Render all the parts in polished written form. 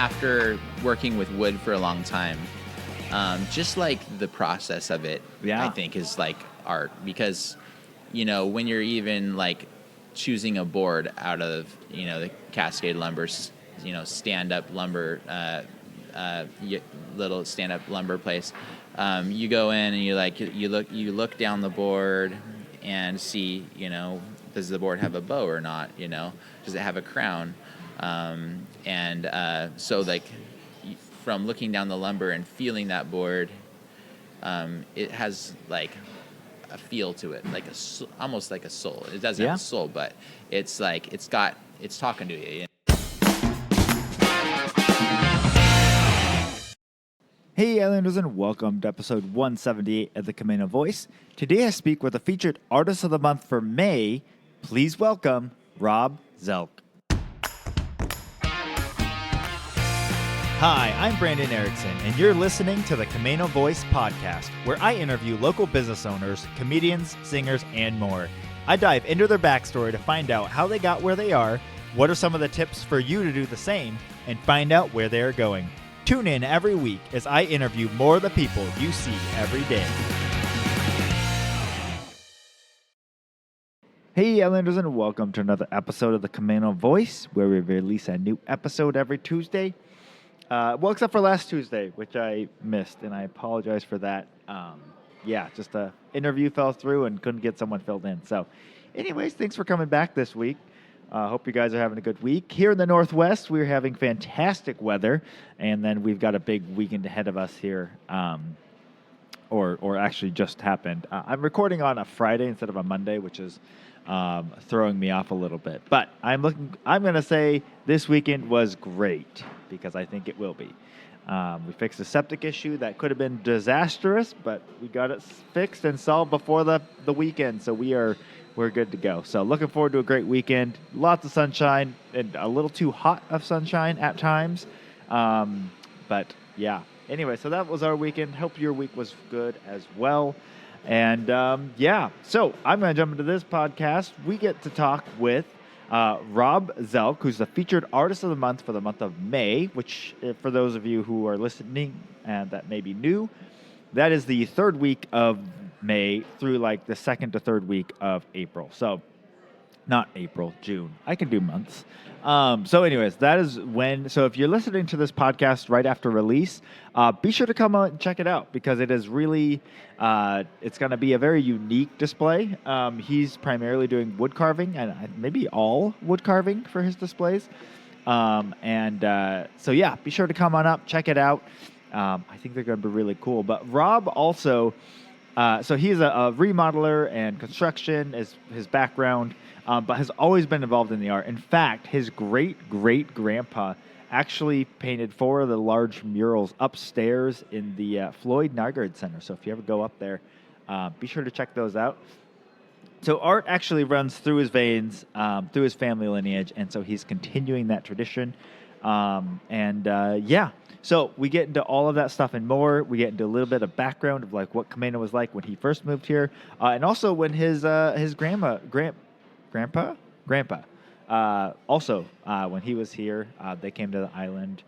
after working with wood for a long time, just like the process of it, I think is like art, because, when you're even like choosing a board out of, the Cascade Lumber, stand-up lumber, little stand-up lumber place, you go in and you look down the board and see, does the board have a bow or not? Does it have a crown? So like from looking down the lumber and feeling that board, it has like a feel to it, like almost like a soul. It doesn't have a soul, but it's like it's talking to you. Hey Islanders, and welcome to episode 178 of the Camino Voice. Today I speak with the featured Artist of the Month for May. Please welcome Rob Zelk. Hi, I'm Brandon Erickson, and you're listening to the Camino Voice podcast, where I interview local business owners, comedians, singers, and more. I dive into their backstory to find out how they got where they are, what are some of the tips for you to do the same, and find out where they are going. Tune in every week as I interview more of the people you see every day. Hey Islanders, and welcome to another episode of the Camino Voice, where we release a new episode every Tuesday. Well, except for last Tuesday, which I missed, and I apologize for that. Just an interview fell through and couldn't get someone filled in. So anyways, thanks for coming back this week. Hope you guys are having a good week. Here in the Northwest, we're having fantastic weather, and then we've got a big weekend ahead of us here, or actually just happened. I'm recording on a Friday instead of a Monday, which is throwing me off a little bit. But I'm going to say this weekend was great, because I think it will be. We fixed a septic issue that could have been disastrous, but we got it fixed and solved before the weekend, so we're good to go. So looking forward to a great weekend. Lots of sunshine, and a little too hot of sunshine at times. But yeah. Anyway, so that was our weekend. Hope your week was good as well. And so I'm going to jump into this podcast. We get to talk with Rob Zelk, who's the featured artist of the month for the month of May, which, for those of you who are listening and that may be new, that is the third week of May through like the second to third week of April. So not April, June. I can do months. So anyways, that is when. So if you're listening to this podcast right after release, be sure to come out and check it out, because it is really, it's going to be a very unique display. He's primarily doing wood carving, and maybe all wood carving for his displays. So be sure to come on up, check it out. I think they're going to be really cool. But Rob also, so he's a remodeler, and construction is his background. But has always been involved in the art. In fact, his great-great-grandpa actually painted 4 of the large murals upstairs in the Floyd Nygaard Center. So if you ever go up there, be sure to check those out. So art actually runs through his veins, through his family lineage, and so he's continuing that tradition. So we get into all of that stuff and more. We get into a little bit of background of like what Camino was like when he first moved here, and also when his grandpa, when he was here, they came to the island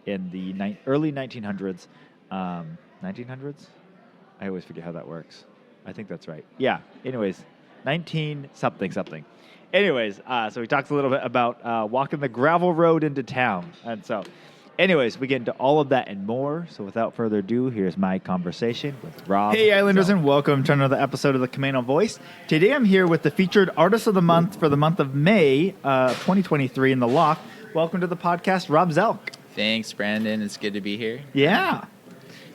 in the early 1900s. 1900s? I always forget how that works. I think that's right. Yeah. Anyways, 19-something. Anyways, so he talks a little bit about walking the gravel road into town. And so, anyways, we get into all of that and more. So without further ado, here's my conversation with Rob. Hey, Islanders, and welcome to another episode of the Camino Voice. Today I'm here with the featured Artist of the Month for the month of May 2023 in the Loft. Welcome to the podcast, Rob Zelk. Thanks, Brandon. It's good to be here. Yeah.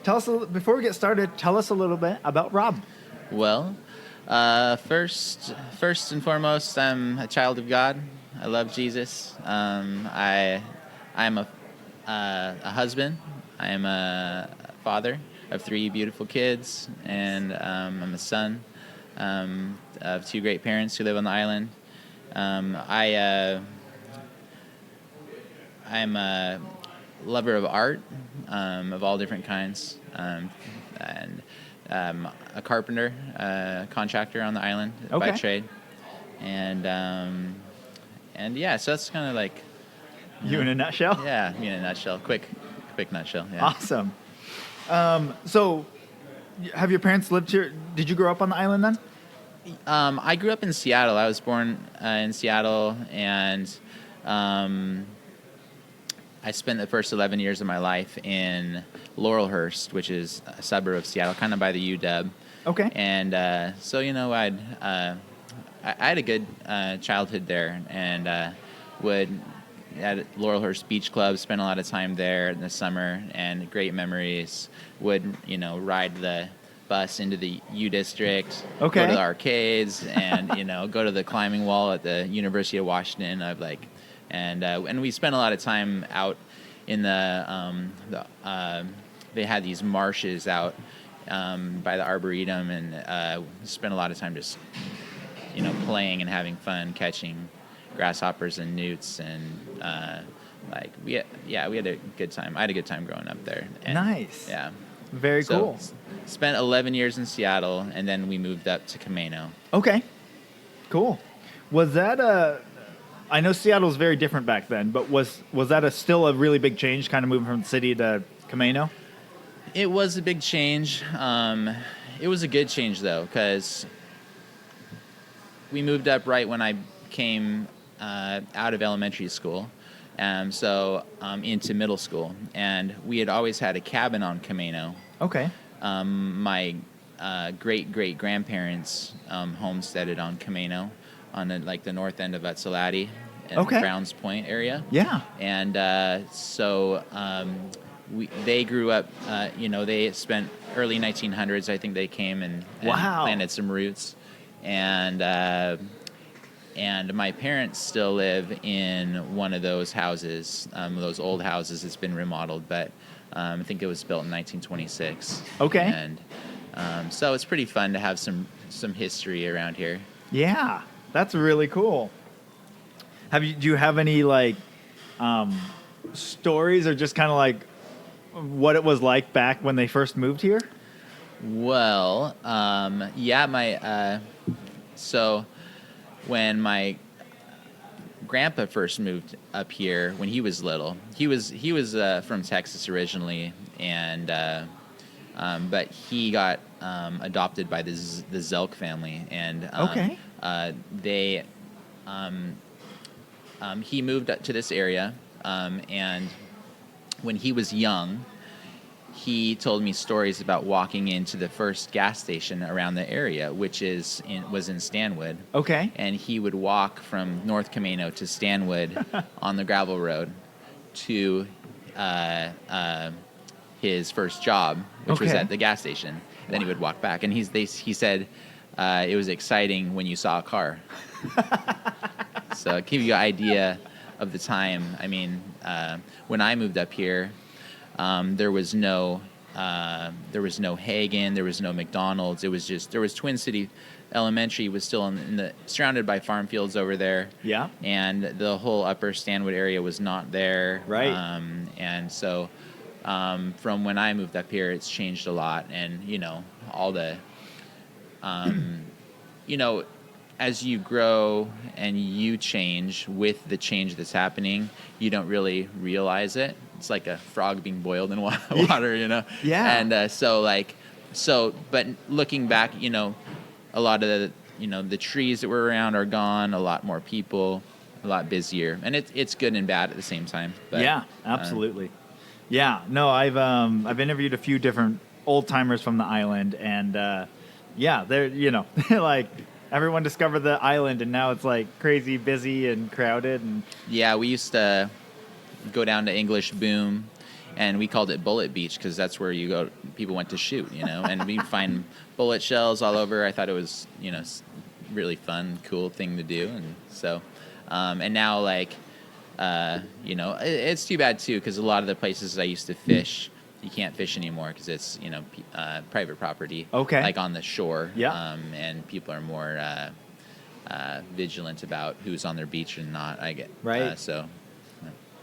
Tell us, before we get started, tell us a little bit about Rob. Well, first and foremost, I'm a child of God. I love Jesus. I'm a husband. I am a father of 3 beautiful kids, and I'm a son of 2 great parents who live on the island. I'm a lover of art of all different kinds, and a carpenter, contractor on the island by trade, and so that's kind of like You in a nutshell? Yeah, me in a nutshell. Quick nutshell. Yeah. Awesome. So, have your parents lived here? Did you grow up on the island then? I grew up in Seattle. I was born in Seattle, and I spent the first 11 years of my life in Laurelhurst, which is a suburb of Seattle, kind of by the UW. Okay. And so, I had a good childhood there, and would at Laurelhurst Beach Club spend a lot of time there in the summer, and great memories. Would ride the bus into the U District, Okay. go to the arcades, and go to the climbing wall at the University of Washington. And we spent a lot of time out in they had these marshes out by the Arboretum, and spent a lot of time just playing and having fun, catching grasshoppers and newts, and we had a good time. I had a good time growing up there. And, Nice. Yeah. Very cool. Spent 11 years in Seattle, and then we moved up to Camino. Okay. Cool. Was that I know Seattle was very different back then, but was that still a really big change, kind of moving from the city to Camino? It was a big change. It was a good change, though, because we moved up right when I came out of elementary school, into middle school. And we had always had a cabin on Camino. Okay. My great-great-grandparents homesteaded on Camino on the north end of Utsalati in Okay. the Browns Point area. Yeah. And they grew up, they spent early 1900s, I think they came and Wow. planted some roots. And my parents still live in one of those houses, those old houses. It's been remodeled, but I think it was built in 1926. Okay. And so it's pretty fun to have some history around here. Yeah. That's really cool. Do you have any stories, or just kind of what it was like back when they first moved here? Well, so when my grandpa first moved up here when he was little, he was from Texas originally, and but he got adopted by the Zelk family, and Okay. He moved up to this area, and when he was young, he told me stories about walking into the first gas station around the area, which was in Stanwood. Okay. And he would walk from North Camino to Stanwood on the gravel road to his first job, which was Okay. at the gas station. Then he would walk back, and he said it was exciting when you saw a car. So it gives you an idea of the time. I mean, when I moved up here, there was no Hagen, there was no McDonald's. There was Twin City Elementary was still surrounded by farm fields over there. Yeah. And the whole upper Stanwood area was not there. Right. And so from when I moved up here, it's changed a lot. And, all the, as you grow and you change with the change that's happening, you don't really realize it. It's like a frog being boiled in water, Yeah. And but looking back, a lot of the trees that were around are gone. A lot more people, a lot busier, and it's good and bad at the same time. But, yeah, absolutely. Yeah, no, I've interviewed a few different old timers from the island, and they're like everyone discovered the island, and now it's crazy busy and crowded. And yeah, we used to go down to English Boom, and we called it Bullet Beach because that's where people went to shoot, and we'd find bullet shells all over. I thought it was, really fun, cool thing to do. And so, and now it's too bad too, because a lot of the places I used to fish, you can't fish anymore because it's, private property. Okay. Like on the shore. Yeah. And people are more vigilant about who's on their beach and not, I get. Right. So.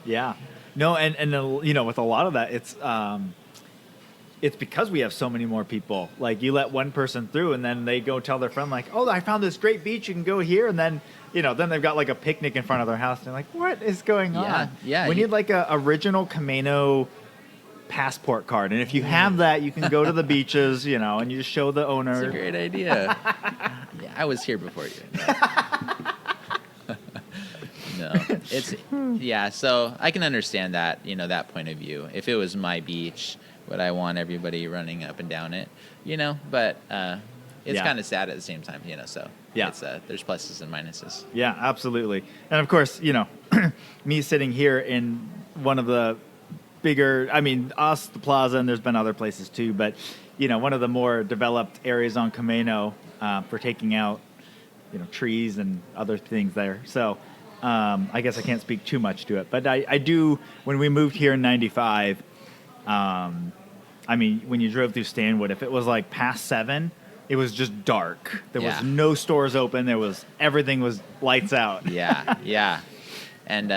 yeah, no, and with a lot of that, it's because we have so many more people. You let one person through, and then they go tell their friend, oh, I found this great beach, you can go here, and then then they've got like a picnic in front of their house. And they're like, what is going on? Yeah. We need like a original Camino passport card. And if you have that, you can go to the beaches, and you just show the owner. It's a great idea. Yeah, I was here before you. No, so I can understand that, that point of view. If it was my beach, would I want everybody running up and down it? But it's kind of sad at the same time, so it's, there's pluses and minuses. Yeah, absolutely. And of course, me sitting here in one of the bigger, the plaza, and there's been other places too, but, one of the more developed areas on Camino for taking out, trees and other things there. So I guess I can't speak too much to it, but I do, when we moved here in 95, when you drove through Stanwood, if it was like past 7, it was just dark. There was no stores open. Everything was lights out. Yeah. And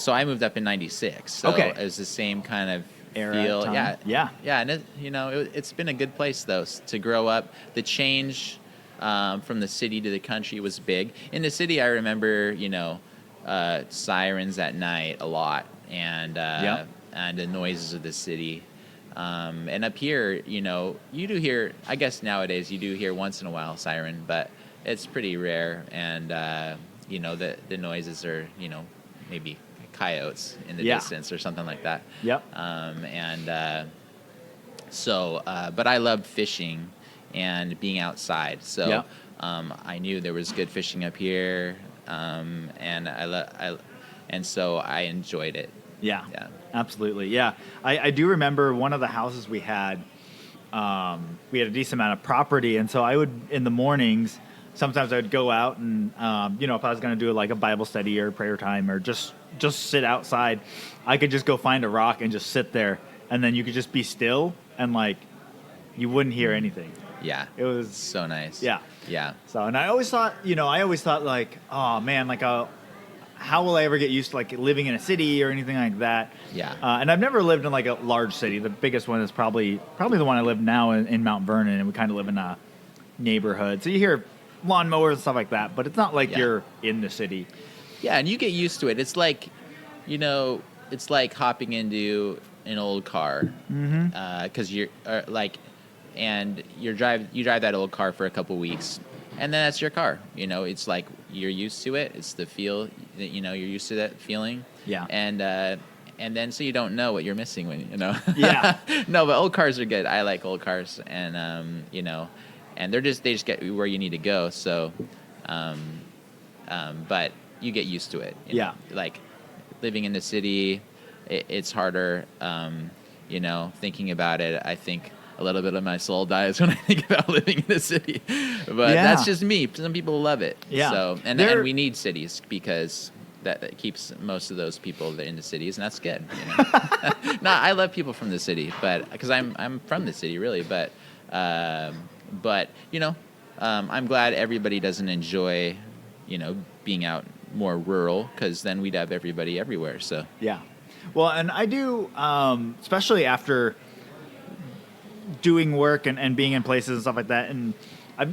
so I moved up in 96. So it was the same kind of feel. Time. Yeah. And it's been a good place though to grow up. The change from the city to the country was big. In the city, I remember, sirens at night a lot, and the noises of the city. And up here, you do hear, I guess nowadays you do hear once in a while siren, but it's pretty rare. And, the noises are, maybe coyotes in the distance or something like that. Yep. But I loved fishing and being outside. So I knew there was good fishing up here. And so I enjoyed it. Yeah, absolutely. Yeah, I do remember one of the houses we had a decent amount of property. And so I would, in the mornings, sometimes I would go out and, if I was going to do like a Bible study or prayer time or just sit outside, I could just go find a rock and just sit there. And then you could just be still and like you wouldn't hear anything. Yeah. It was so nice. Yeah. Yeah. So, and I always thought like, oh man, like how will I ever get used to like living in a city or anything like that? Yeah. And I've never lived in like a large city. The biggest one is probably the one I live now in Mount Vernon, and we kind of live in a neighborhood. So you hear lawnmowers and stuff like that, but it's not like you're in the city. Yeah, and you get used to it. It's like, it's like hopping into an old car, because you're and you drive that old car for a couple weeks, and then that's your car. It's like you're used to it. It's the feel that you're used to that feeling. Yeah. And then so you don't know what you're missing when Yeah. No, but old cars are good. I like old cars, and and they just get where you need to go. So, but you get used to it. Like living in the city, it's harder. Thinking about it, I think a little bit of my soul dies when I think about living in the city. But that's just me. Some people love it. Yeah. So, and we need cities because that keeps most of those people in the cities, and that's good. No, I love people from the city, but because I'm from the city, really. But I'm glad everybody doesn't enjoy, being out more rural, because then we'd have everybody everywhere. So yeah. Well, and I do, especially after doing work and being in places and stuff like that. And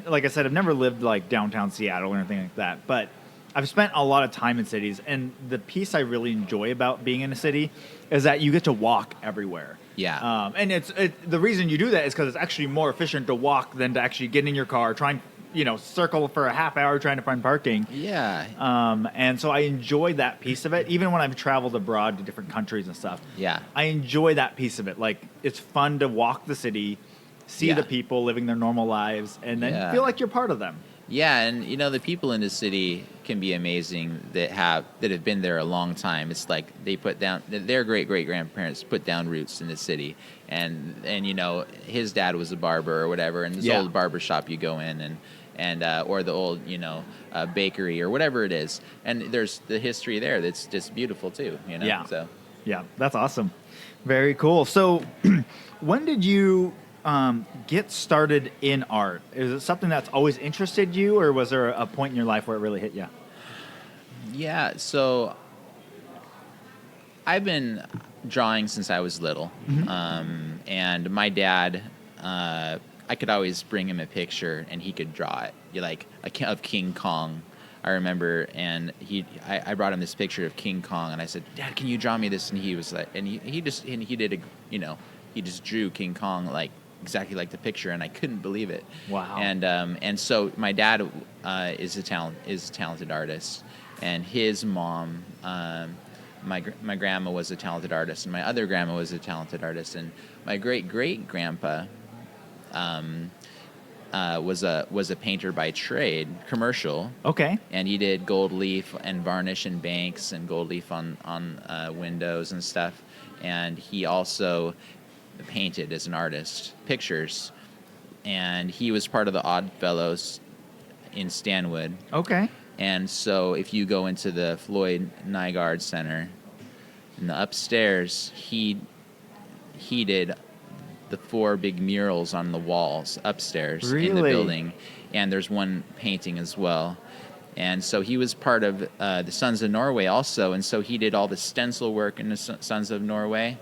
like I said, I've never lived like downtown Seattle or anything like that, but I've spent a lot of time in cities. And the piece I really enjoy about being in a city is that you get to walk everywhere. Yeah. And the reason you do that is because it's actually more efficient to walk than to actually get in your car, try and circle for a half hour trying to find parking. Yeah. And so I enjoy that piece of it, even when I've traveled abroad to different countries and stuff. Yeah. I enjoy that piece of it. Like, it's fun to walk the city, see the people living their normal lives, and then feel like you're part of them. Yeah, and the people in the city can be amazing that have been there a long time. It's like they put down their great-great-grandparents put down roots in the city, and his dad was a barber or whatever, and this old barber shop you go in and or the old bakery or whatever it is, and there's the history there that's just beautiful too. Yeah. So yeah, that's awesome. Very cool. So when did you get started in art? Is it something that's always interested you, or was there a point in your life where it really hit you? Yeah, so I've been drawing since I was little. And my dad, I could always bring him a picture and he could draw it, like of King Kong I remember, and I brought him this picture of King Kong, and I said, Dad, can you draw me this? And he was like, and he just drew King Kong like exactly like the picture, and I couldn't believe it. Wow. And so my dad is a talented artist, and his mom, my grandma was a talented artist, and my other grandma was a talented artist, and my great grandpa was a painter by trade, commercial. Okay. And he did gold leaf and varnish and banks and gold leaf on windows and stuff. And he also painted as an artist pictures. And he was part of the Odd Fellows in Stanwood. Okay. And so if you go into the Floyd Nygaard Center, in the upstairs, he did the 4 big murals on the walls upstairs in the building, and there's one painting as well. And so he was part of the Sons of Norway also, and so he did all the stencil work in the Sons of Norway,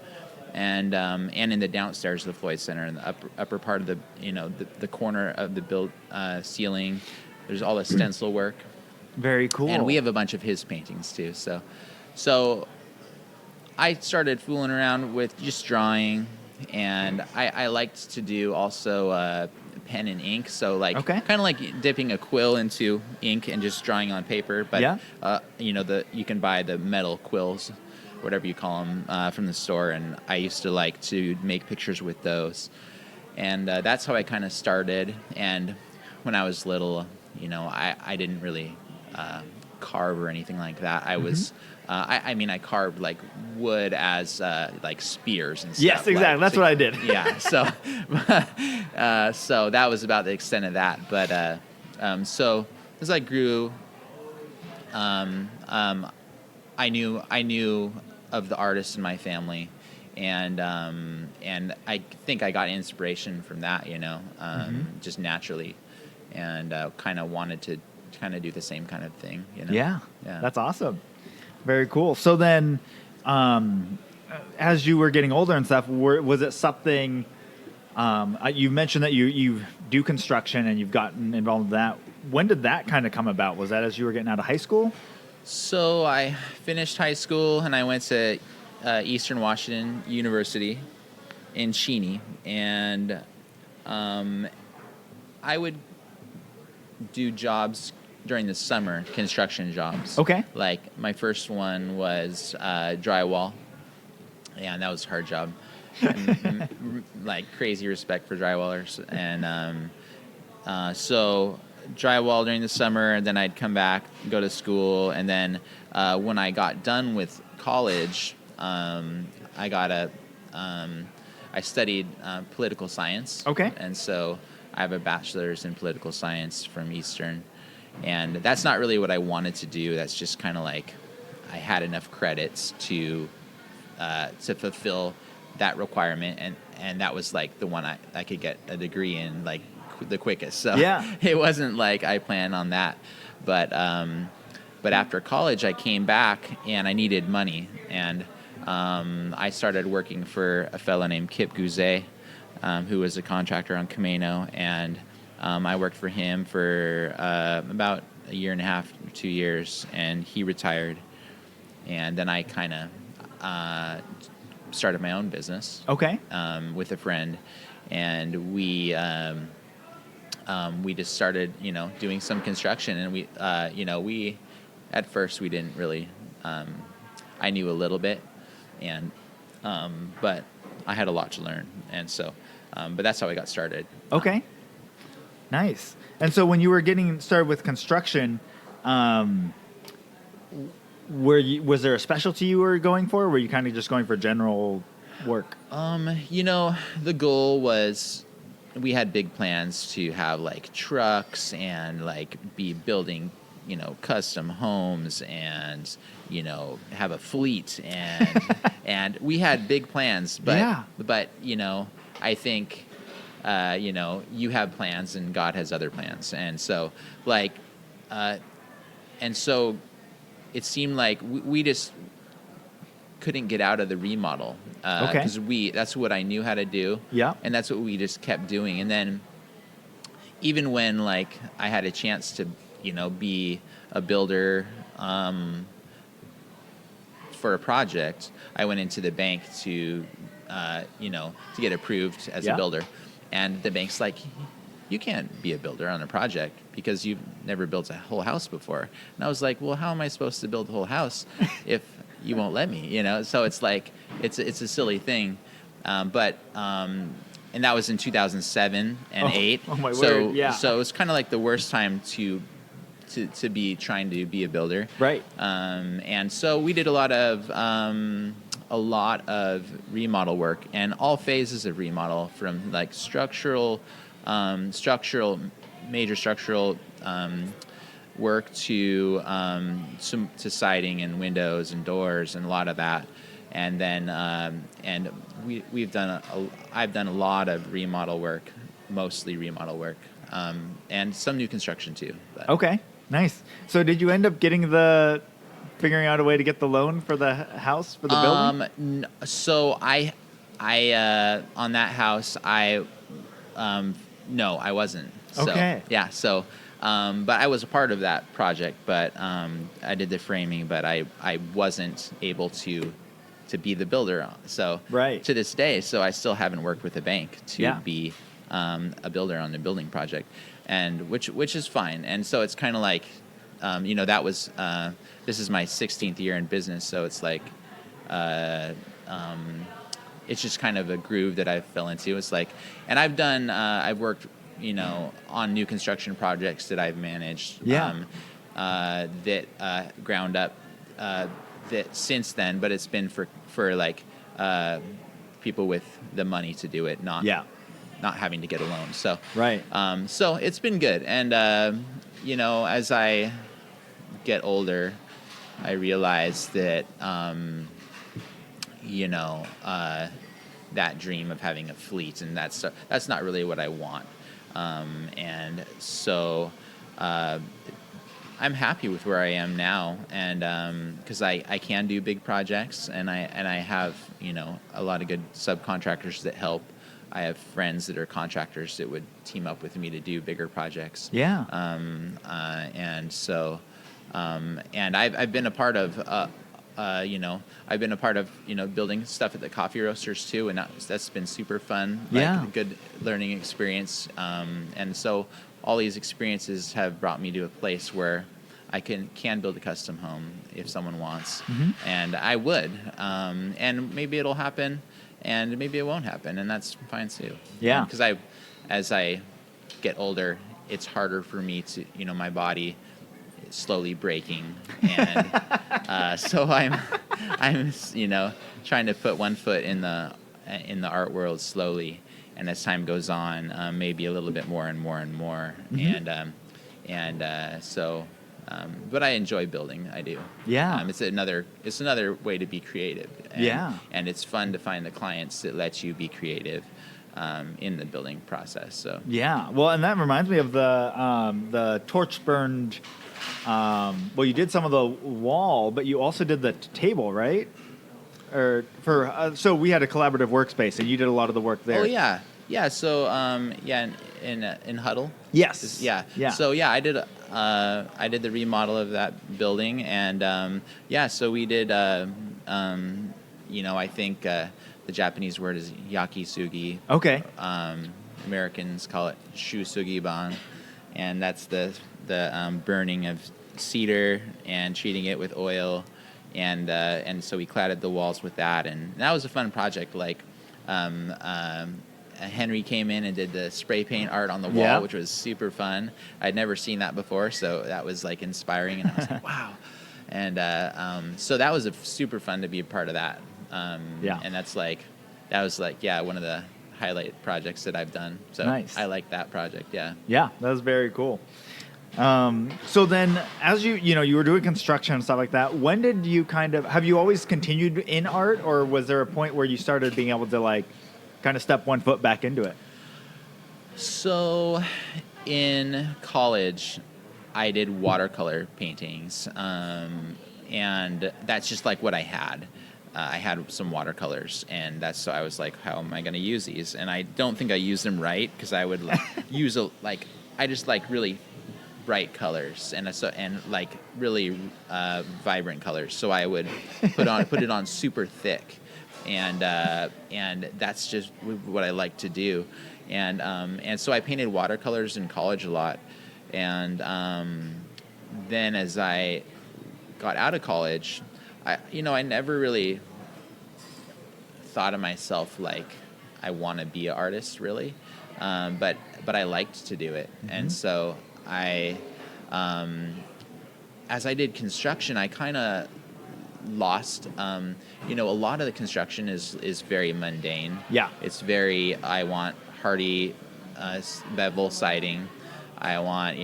and in the downstairs of the Floyd Center, in the upper part of the corner of the ceiling, there's all the stencil work. Very cool. And we have a bunch of his paintings too. So I started fooling around with just drawing. And I liked to do also pen and ink, so kind of like dipping a quill into ink and just drawing on paper. But you can buy the metal quills, whatever you call them, from the store. And I used to like to make pictures with those, and that's how I kind of started. And when I was little, I didn't really carve or anything like that. I was. I carved like wood as like spears and stuff. Yes, exactly. That's what I did. Yeah. So that was about the extent of that. But so as I grew, I knew of the artists in my family, and I think I got inspiration from that. Just naturally, and kind of wanted to kind of do the same kind of thing. Yeah. That's awesome. Very cool. So then, as you were getting older and stuff, was it something? You mentioned that you do construction and you've gotten involved in that. When did that kind of come about? Was that as you were getting out of high school? So I finished high school and I went to Eastern Washington University in Cheney, and I would do jobs during the summer, construction jobs. Okay. Like my first one was drywall. Yeah, and that was a hard job. Like crazy respect for drywallers. And so drywall during the summer, and then I'd come back, go to school, and then when I got done with college, I studied political science. Okay. And so I have a bachelor's in political science from Eastern. And that's not really what I wanted to do. That's just kind of like I had enough credits to fulfill that requirement, and that was like the one I could get a degree in like the quickest. So yeah. It wasn't like I planned on that. But after college, I came back and I needed money, and I started working for a fellow named Kip Guzet, who was a contractor on Camino, and I worked for him for about a year and a half, 2 years, and he retired. And then I kind of started my own business. Okay. With a friend, and we just started, doing some construction, and we at first we didn't really. I knew a little bit, and but I had a lot to learn, and so, but that's how I got started. Okay. Nice. And so when you were getting started with construction, was there a specialty you were going for, or were you kind of just going for general work? The goal was, we had big plans to have like trucks and like be building, custom homes and, have a fleet and, and we had big plans, but I think, you have plans and God has other plans. And so it seemed like we just couldn't get out of the remodel. Because that's what I knew how to do. Yeah. And that's what we just kept doing. And then even when I had a chance to be a builder for a project, I went into the bank to get approved as a builder, and the bank's like, you can't be a builder on a project because you've never built a whole house before. And I was like, well, how am I supposed to build a whole house if you won't let me? So it's like it's a silly thing, and that was in 2007 and 8. Oh my so word! Yeah. So it was kind of like the worst time to be trying to be a builder, Right. And so we did a lot of remodel work, and all phases of remodel, from like major structural work to siding and windows and doors and a lot of that, and then I've done a lot of remodel work, mostly remodel work, and some new construction too. But. Okay, nice. So did you end up figuring out a way to get the loan for the house, for the building? So I on that house, no, I wasn't. So, okay. Yeah. So, but I was a part of that project. But I did the framing, but I wasn't able to be the builder. So right. To this day, so I still haven't worked with a bank to be a builder on the building project, and which is fine. And so it's kind of like, that was this is my 16th year in business, so it's like. It's just kind of a groove that I fell into. It's like, and I've worked, on new construction projects that I've managed. That ground up, that since then, but it's been for like people with the money to do it, not having to get a loan. So right. So it's been good, and as I get older, I realize that. That dream of having a fleet, and that's not really what I want. And so I'm happy with where I am now, and because I can do big projects, and I have a lot of good subcontractors that help. I have friends that are contractors that would team up with me to do bigger projects. Yeah. And so and I've been a part of. I've been a part of, building stuff at the coffee roasters too, and that's been super fun. Yeah. A good learning experience. And so all these experiences have brought me to a place where I can build a custom home if someone wants, and I would. And maybe it'll happen, and maybe it won't happen, and that's fine too. Yeah. Because as I get older, it's harder for me to, my body slowly breaking, and so I'm trying to put one foot in the art world slowly, and as time goes on, maybe a little bit more and more and more, but I enjoy building. I do. Yeah. It's another way to be creative. And it's fun to find the clients that let you be creative in the building process. So yeah. Well, and that reminds me of the torch burned. You did some of the wall, but you also did the table, right? So we had a collaborative workspace, and you did a lot of the work there. Oh yeah. So in Huddle. Yes. Yeah. So I did the remodel of that building, and so we did. I think the Japanese word is yakisugi. Okay. Americans call it shusugiban, and that's the burning of cedar and treating it with oil, and so we cladded the walls with that, and that was a fun project. Like Henry came in and did the spray paint art on the wall, which was super fun. I'd never seen that before, so that was like inspiring, and I was like, wow. And so that was super fun to be a part of that. And that was one of the highlight projects that I've done. So nice. I like that project. Yeah, that was very cool. So then, as you were doing construction and stuff like that, when did you have you always continued in art, or was there a point where you started being able to kind of step one foot back into it? So in college, I did watercolor paintings, and that's just like what I had. I had some watercolors, and so I was like, how am I going to use these? And I don't think I used them right, because I would use really bright colors and like really vibrant colors. So I would put it on super thick, and that's just what I like to do. And so I painted watercolors in college a lot, and then as I got out of college, I never really thought of myself like I want to be an artist really, but I liked to do it, and so I, as I did construction, I kind of lost. A lot of the construction is very mundane. Yeah, it's very. I want hardy bevel siding. I want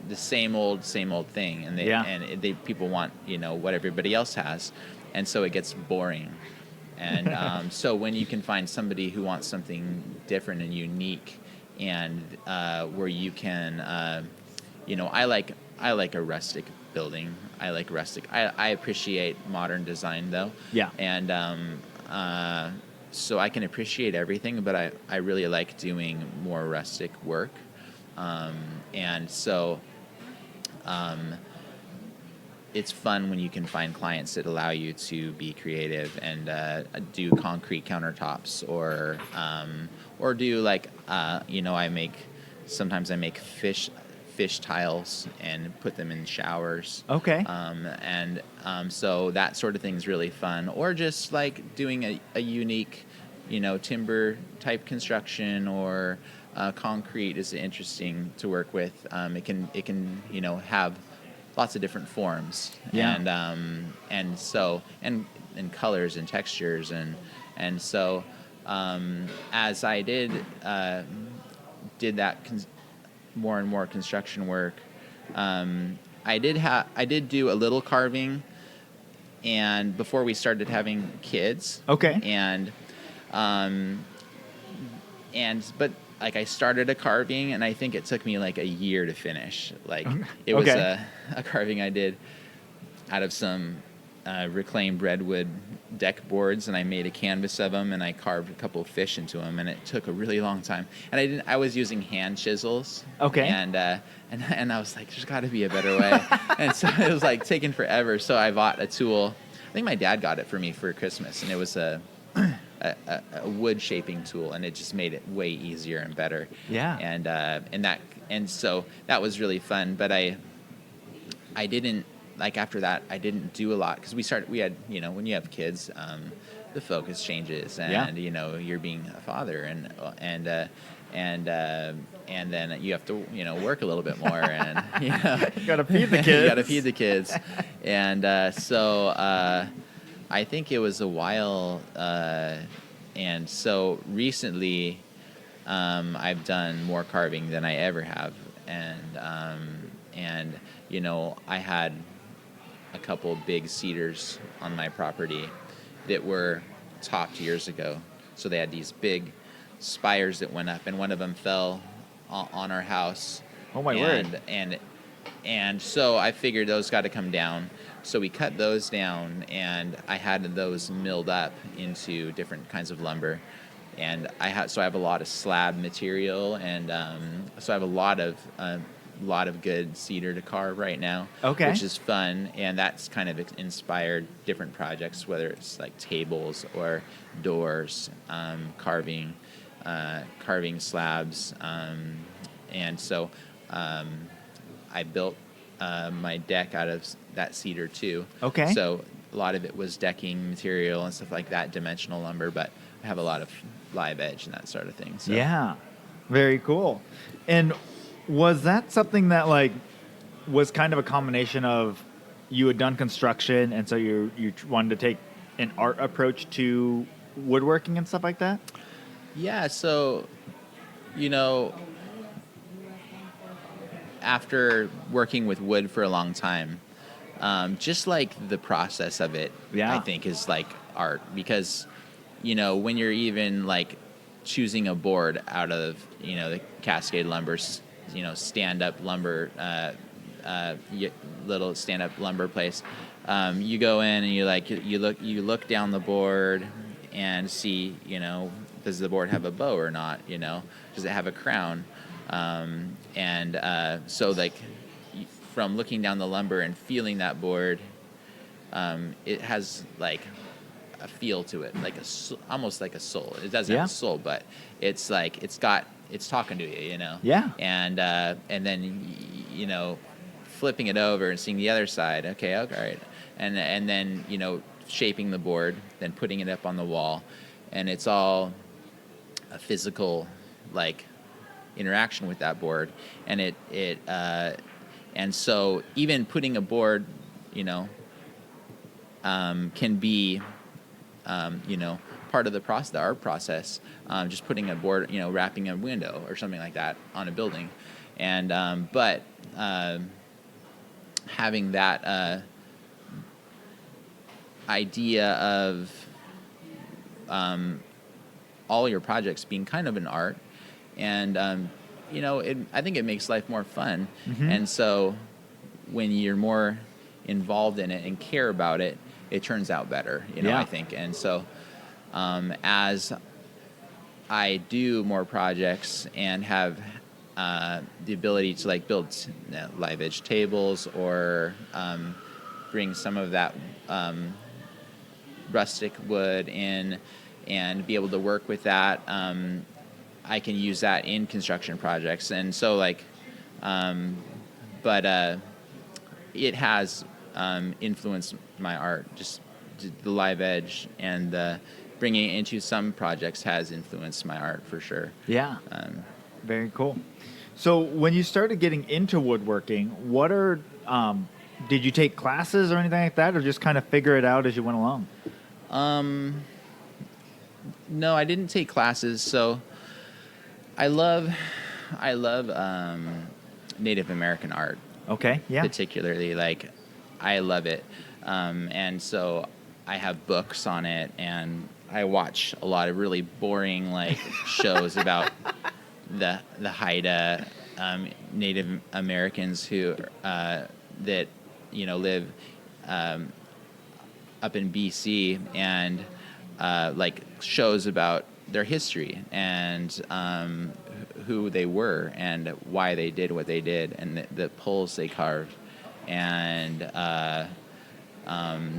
the same old thing, and people want what everybody else has, and so it gets boring. And so when you can find somebody who wants something different and unique, and where you can, I like a rustic building. I like rustic. I appreciate modern design though. Yeah. And so I can appreciate everything, but I really like doing more rustic work. And so it's fun when you can find clients that allow you to be creative and do concrete countertops or do like sometimes I make fish tiles and put them in showers. Okay. So that sort of thing is really fun. Or just like doing a unique, timber type construction or concrete is interesting to work with. It can have lots of different forms. Yeah. And colors and textures and so as I did that more and more construction work, I did do a little carving, and before we started having kids. Okay. But like I started a carving, and I think it took me like a year to finish. Like it was Okay. a carving I did out of some reclaimed redwood deck boards, and I made a canvas of them, and I carved a couple of fish into them, and it took a really long time. And I was using hand chisels. Okay. And I was like, there's got to be a better way. And so it was like taking forever. So I bought a tool. I think my dad got it for me for Christmas, and it was a wood shaping tool, and it just made it way easier and better. Yeah. And so that was really fun. But I didn't. Like after that, I didn't do a lot because we had, when you have kids, the focus changes, and you're being a father, and then you have to work a little bit more, and You gotta feed the kids. you got to feed the kids, and so I think it was a while, and so recently I've done more carving than I ever have, and I had a couple big cedars on my property that were topped years ago. So they had these big spires that went up, and one of them fell on our house. Oh my word. And so I figured those got to come down. So we cut those down, and I had those milled up into different kinds of lumber. And I have a lot of slab material, and so I have a lot of good cedar to carve right now. Okay. Which is fun, and that's kind of inspired different projects, whether it's like tables or doors, carving slabs, and so I built my deck out of that cedar too. Okay. So a lot of it was decking material and stuff like that, dimensional lumber, but I have a lot of live edge and that sort of thing. So. Yeah, very cool. And was that something that like was kind of a combination of you had done construction, and so you wanted to take an art approach to woodworking and stuff like that? Yeah, so, after working with wood for a long time, just like the process of it, Yeah. I think is like art, because, when you're even like choosing a board out of, the Cascade Lumber, stand-up lumber, little stand-up lumber place, you go in and you look down the board and see, does the board have a bow or not? Does it have a crown? So like from looking down the lumber and feeling that board, it has like a feel to it, like almost like a soul. It doesn't have a soul, but it's like it's talking to you, you know. Yeah. And then flipping it over and seeing the other side. Okay, all right. And then shaping the board, then putting it up on the wall, and it's all a physical like interaction with that board, and and so even putting a board, can be, part of the art process. Just putting a board, wrapping a window or something like that on a building, and but having that idea of all your projects being kind of an art, and I think it makes life more fun. Mm-hmm. And so when you're more involved in it and care about it, it turns out better, I think. And so as I do more projects and have the ability to like build live edge tables or bring some of that rustic wood in and be able to work with that, I can use that in construction projects. And so it has influenced my art. Just the live edge and the bringing it into some projects has influenced my art for sure. Yeah. Very cool. So when you started getting into woodworking, did you take classes or anything like that, or just kind of figure it out as you went along? No, I didn't take classes. So I love Native American art. Okay. Yeah. Particularly, like, I love it. And so I have books on it, and I watch a lot of really boring like shows about the Haida Native Americans who that live up in BC, and like shows about their history and who they were and why they did what they did, and the poles they carved, and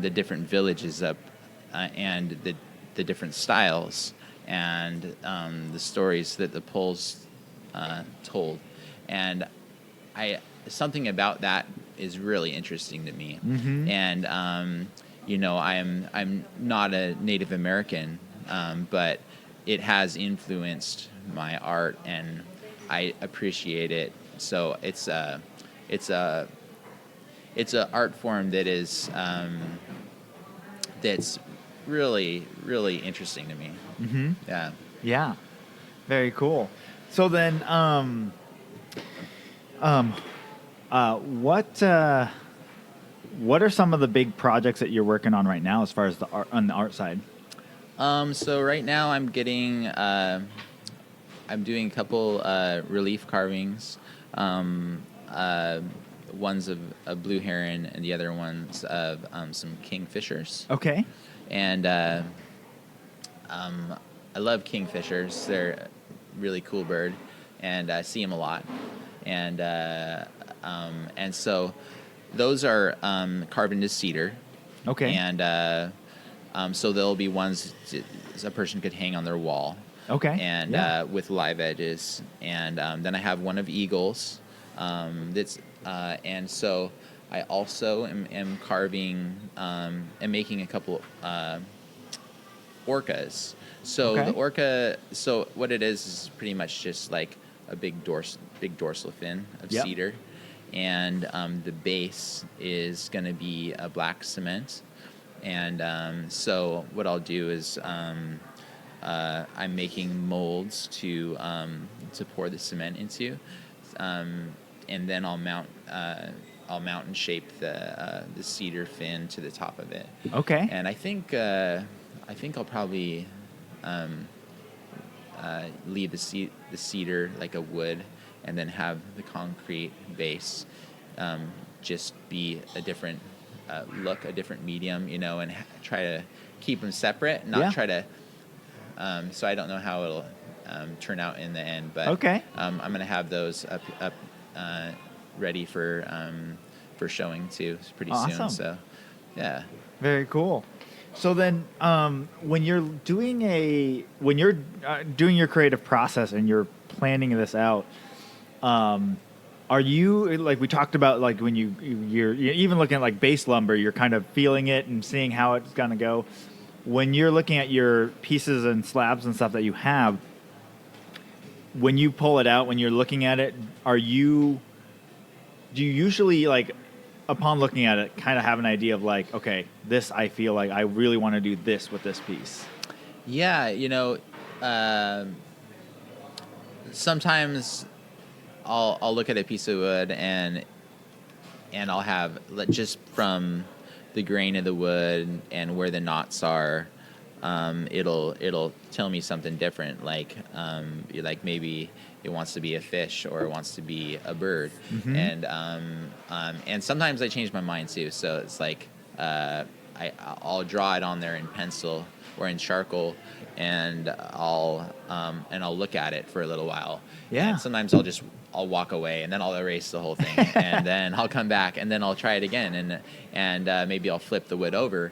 the different villages up, and the different styles, and the stories that the poles told. And something about that is really interesting to me. Mm-hmm. And I'm not a Native American, but it has influenced my art, and I appreciate it. So it's a art form that is that's really, really interesting to me. Mm-hmm. Yeah. Yeah. Very cool. So then, what are some of the big projects that you're working on right now as far as on the art side? So right now I'm doing a couple relief carvings. One's of a blue heron, and the other one's of some kingfishers. Okay. And I love kingfishers. They're a really cool bird, and I see them a lot. And so those are carved into cedar. Okay. And so there'll be ones a person could hang on their wall. Okay. And with live edges. And then I have one of eagles. And so I also am carving and making a couple orcas. So the orca, so what it is pretty much just like a big dorsal fin of cedar, and the base is going to be a black cement. And so what I'll do is I'm making molds to pour the cement into, and then I'll mount and shape the cedar fin to the top of it. Okay. And I think I'll probably leave the cedar like a wood, and then have the concrete base just be a different look, a different medium, and try to keep them separate, not try to. So I don't know how turn out in the end. But Okay. I'm going to have those up ready for showing too pretty Awesome. soon. So, yeah. Very cool. So then, when you're doing your creative process and you're planning this out, are you, like we talked about, like when you're even looking at like base lumber, you're kind of feeling it and seeing how it's gonna go. When you're looking at your pieces and slabs and stuff that you have, when you pull it out, when you're looking at it, do you usually, like, upon looking at it, kind of have an idea of like, okay, this, I feel like I really want to do this with this piece? Yeah, sometimes I'll look at a piece of wood and I'll have just from the grain of the wood and where the knots are, it'll tell me something different. Like maybe it wants to be a fish or it wants to be a bird, and sometimes I change my mind too. So it's like I'll draw it on there in pencil or in charcoal, and I'll look at it for a little while. Yeah. And sometimes I'll walk away and then I'll erase the whole thing and then I'll come back and then I'll try it again and maybe I'll flip the wood over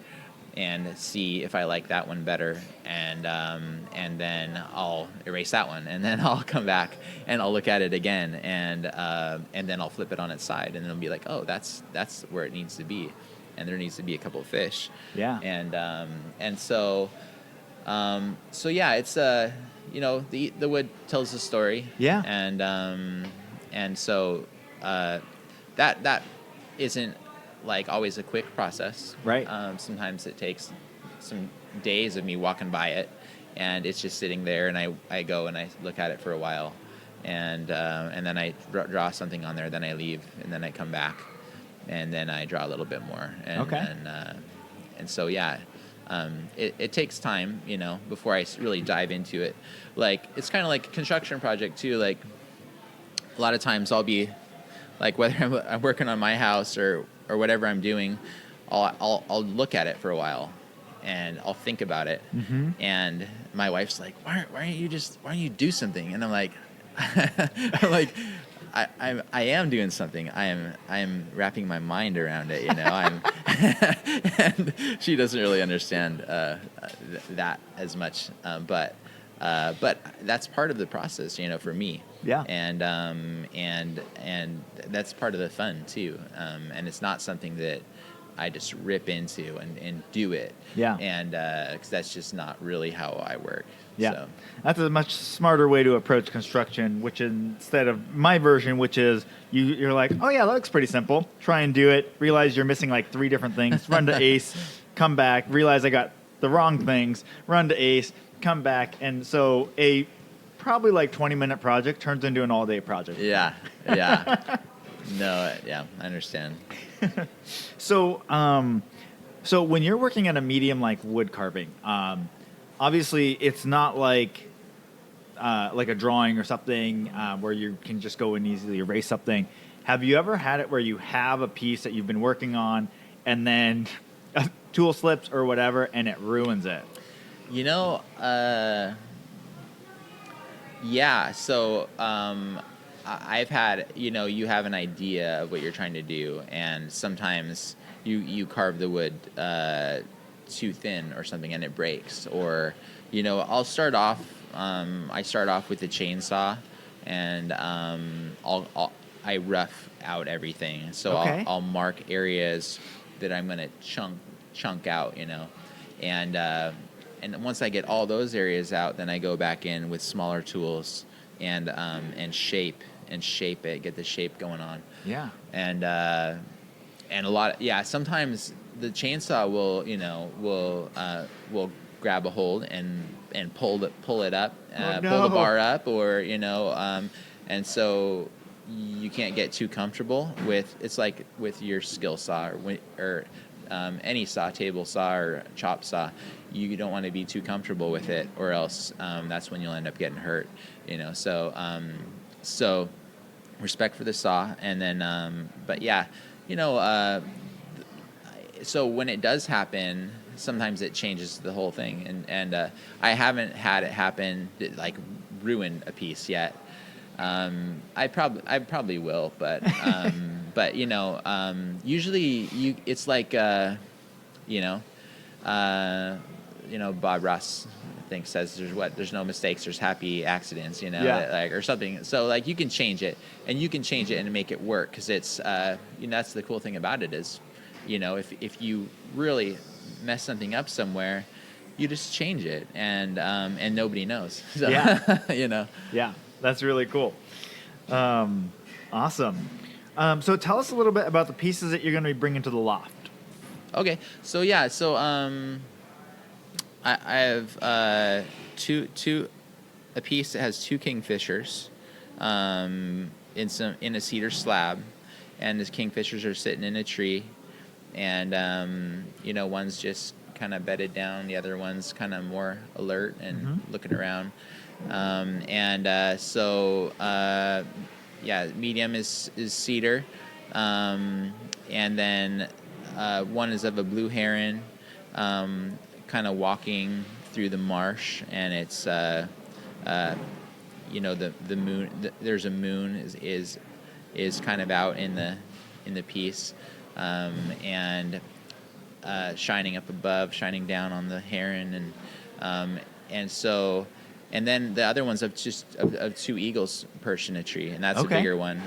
and see if I like that one better, and then I'll erase that one and then I'll come back and I'll look at it again and then I'll flip it on its side and it'll be like, oh, that's where it needs to be, and there needs to be a couple of fish. Yeah. And so yeah, it's the wood tells a story. Yeah. And so that isn't like always a quick process. Right. Sometimes it takes some days of me walking by it, and it's just sitting there, and I go and I look at it for a while, and then I draw something on there, then I leave, and then I come back, and then I draw a little bit more. And, okay. And so, yeah, it takes time, before I really dive into it. Like, it's kind of like a construction project too. Like, a lot of times I'll be like, whether I'm working on my house or whatever I'm doing, I'll look at it for a while and I'll think about it. Mm-hmm. And my wife's like, why don't you do something? And I'm like, I am doing something. I am wrapping my mind around it, and she doesn't really understand that as much, but that's part of the process, for me. Yeah. And that's part of the fun too. And it's not something that I just rip into and do it. Yeah. And because that's just not really how I work. Yeah. So. That's a much smarter way to approach construction, which instead of my version, which is you're like, oh yeah, that looks pretty simple. Try and do it. Realize you're missing like 3 different things. Run to ACE, come back, realize I got the wrong things, run to ACE, come back. And so a probably like 20-minute project turns into an all-day project. Yeah. No, yeah, I understand. So when you're working at a medium like wood carving, obviously it's not like a drawing or something where you can just go and easily erase something. Have you ever had it where you have a piece that you've been working on and then a tool slips or whatever and it ruins it? Yeah, so I've had, you have an idea of what you're trying to do, and sometimes you carve the wood too thin or something and it breaks. Or, I'll start off, I start off with a chainsaw, and I rough out everything. So okay. I'll mark areas that I'm going to chunk out, and once I get all those areas out, then I go back in with smaller tools and shape it, get the shape going on. Yeah. And a lot, sometimes the chainsaw will grab a hold and pull it up, pull the bar up, or and so you can't get too comfortable with. It's like with your skill saw or any saw, table saw or chop saw. You don't want to be too comfortable with it, or else that's when you'll end up getting hurt. So respect for the saw, and then but yeah, so when it does happen, sometimes it changes the whole thing, and I haven't had it happen like ruin a piece yet. I probably will, but but usually it's like Bob Ross I think says there's no mistakes, there's happy accidents, or something. So like you can change it and make it work, because it's that's the cool thing about it is, if you really mess something up somewhere, you just change it and nobody knows. So, Yeah, that's really cool. Awesome. So tell us a little bit about the pieces that you're going to be bringing to the loft. Okay, so I have a piece that has two kingfishers in a cedar slab, and the kingfishers are sitting in a tree, and one's just kind of bedded down, the other one's kind of more alert and looking around, medium is cedar, and then one is of a blue heron, kind of walking through the marsh, and it's the moon. There's a moon is kind of out in the piece, and shining up above, shining down on the heron, and then the other one's of two eagles perched in a tree, and that's a bigger one,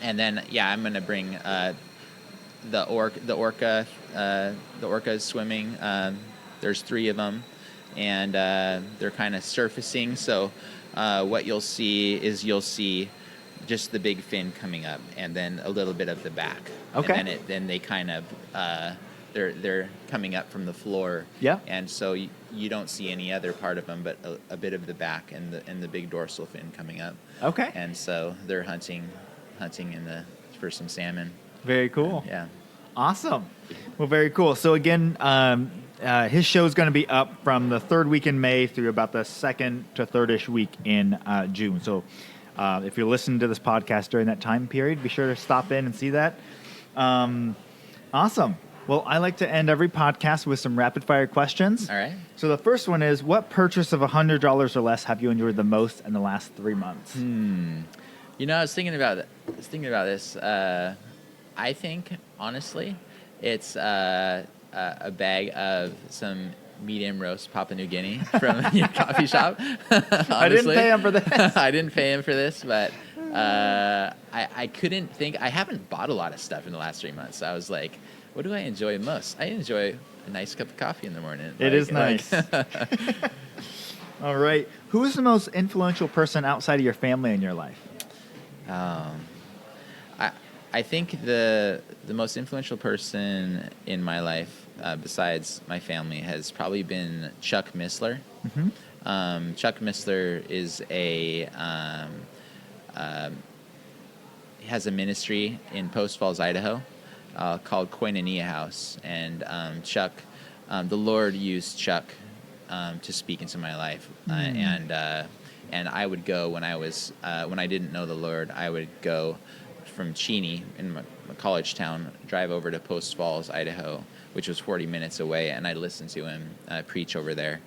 and then I'm gonna bring the orca is swimming. There's 3 of them, and they're kind of surfacing. So what you'll see just the big fin coming up, and then a little bit of the back. Okay. And then they kind of they're coming up from the floor. Yeah. And so you don't see any other part of them, but a bit of the back and the big dorsal fin coming up. Okay. And so they're hunting for some salmon. Very cool. Yeah. Awesome. Well, very cool. So again, his show is going to be up from the 3rd week in May through about the 2nd to 3rd-ish week in June. So if you're listening to this podcast during that time period, be sure to stop in and see that. Awesome. Well, I like to end every podcast with some rapid-fire questions. All right. So the first one is, what purchase of $100 or less have you enjoyed the most in the last 3 months? I was thinking about this. I think, honestly, it's a bag of some medium roast Papua New Guinea from your coffee shop. I didn't pay him for this. I didn't pay him for this, but I couldn't think. I haven't bought a lot of stuff in the last 3 months. I was like, what do I enjoy most? I enjoy a nice cup of coffee in the morning. It is nice. All right. Who is the most influential person outside of your family in your life? I think the most influential person in my life, besides my family, has probably been Chuck Missler. Chuck Missler is has a ministry in Post Falls, Idaho, called Koinonia House, and Chuck, the Lord used Chuck to speak into my life, and I would go when I didn't know the Lord. I would go from Cheney in my college town, drive over to Post Falls, Idaho, which was 40 minutes away, and I'd listen to him preach over there.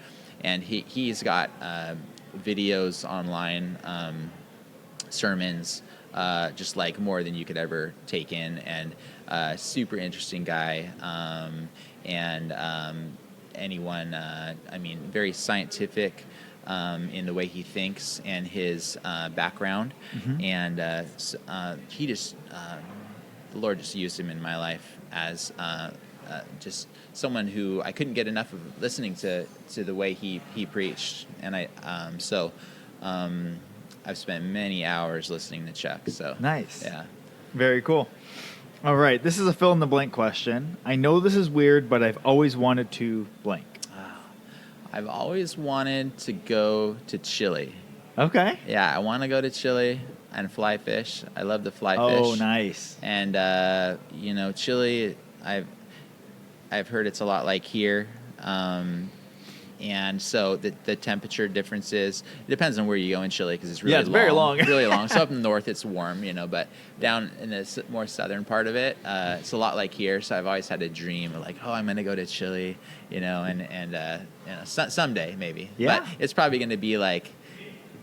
And he's got videos online, sermons, just like more than you could ever take in, and super interesting guy, very scientific in the way he thinks and his background, and he just the Lord just used him in my life as just someone who I couldn't get enough of listening to the way he preached, and I've spent many hours listening to Chuck. So nice. Yeah. Very cool. All right, this is a fill in the blank question. I know this is weird, but I've always wanted to blank. I've always wanted to go to Chile. Okay. Yeah, I want to go to Chile and fly fish. I love to fly fish. Oh, nice. And Chile, I've heard it's a lot like here, and so the temperature differences, it depends on where you go in Chile because it's really it's very long. really long. So up in the north it's warm, but down in the more southern part of it, it's a lot like here. So I've always had a dream of like, oh, I'm going to go to Chile, someday maybe. Yeah. But it's probably going to be like,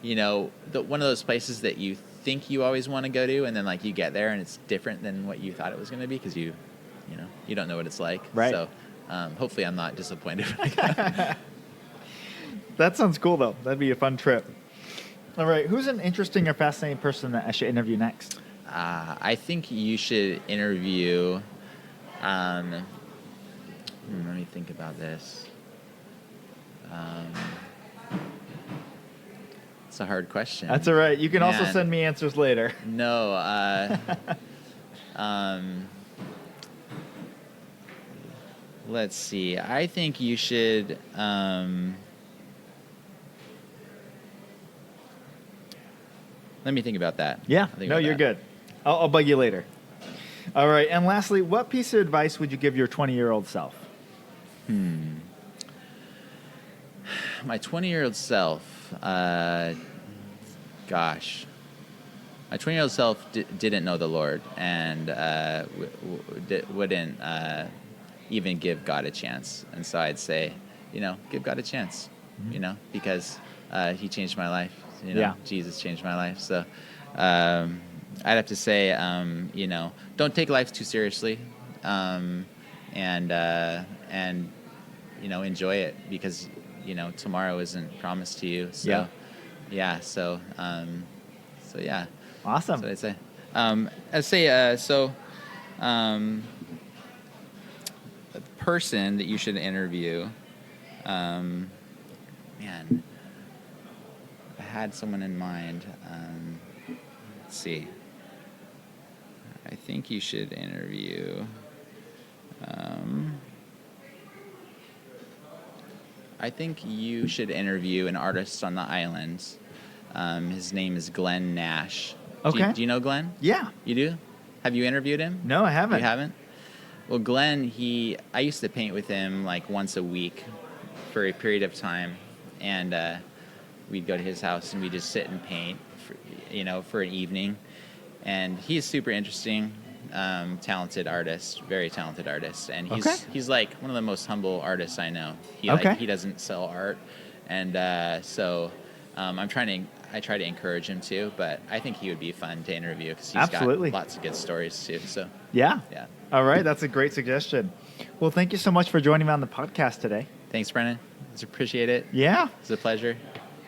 one of those places that you think you always want to go to, and then like you get there and it's different than what you thought it was going to be because you don't know what it's like. Right. So hopefully I'm not disappointed. That sounds cool, though. That'd be a fun trip. All right. Who's an interesting or fascinating person that I should interview next? I think you should interview. Let me think about this. It's a hard question. That's all right. You can also send me answers later. No. Let's see. I think you should. Let me think about that. Yeah. No, you're good. I'll bug you later. All right. And lastly, what piece of advice would you give your 20-year-old self? My 20-year-old self. Gosh. My 20-year-old self didn't know the Lord and wouldn't even give God a chance. And so I'd say, give God a chance, because he changed my life. Jesus changed my life. So I'd have to say, don't take life too seriously, and enjoy it because, tomorrow isn't promised to you. So, yeah. So yeah. Awesome. That's what I'd say. The person that you should interview, man, I had someone in mind. Let's see. I think you should interview. I think you should interview an artist on the islands. His name is Glenn Nash. Okay. Do you know Glenn? Yeah. You do? Have you interviewed him? No, I haven't. You haven't? Well, Glenn, I used to paint with him like once a week for a period of time, and we'd go to his house and we'd just sit and paint, for an evening. And he's super interesting, talented artist, very talented artist, and he's like one of the most humble artists I know. He doesn't sell art, and so I try to encourage him too, but I think he would be fun to interview because he's got lots of good stories too. So yeah. All right, that's a great suggestion. Well, thank you so much for joining me on the podcast today. Thanks, Brennan. I appreciate it. Yeah. It's a pleasure.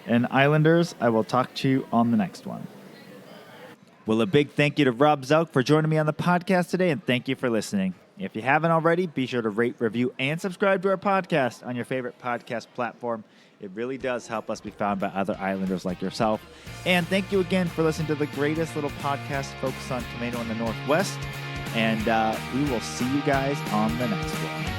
And Islanders, I will talk to you on the next one. Well, a big thank you to Rob Zelk for joining me on the podcast today, and thank you for listening. If you haven't already, be sure to rate, review, and subscribe to our podcast on your favorite podcast platform. It really does help us be found by other Islanders like yourself. And thank you again for listening to the greatest little podcast focused on tomato in the Northwest. And we will see you guys on the next one.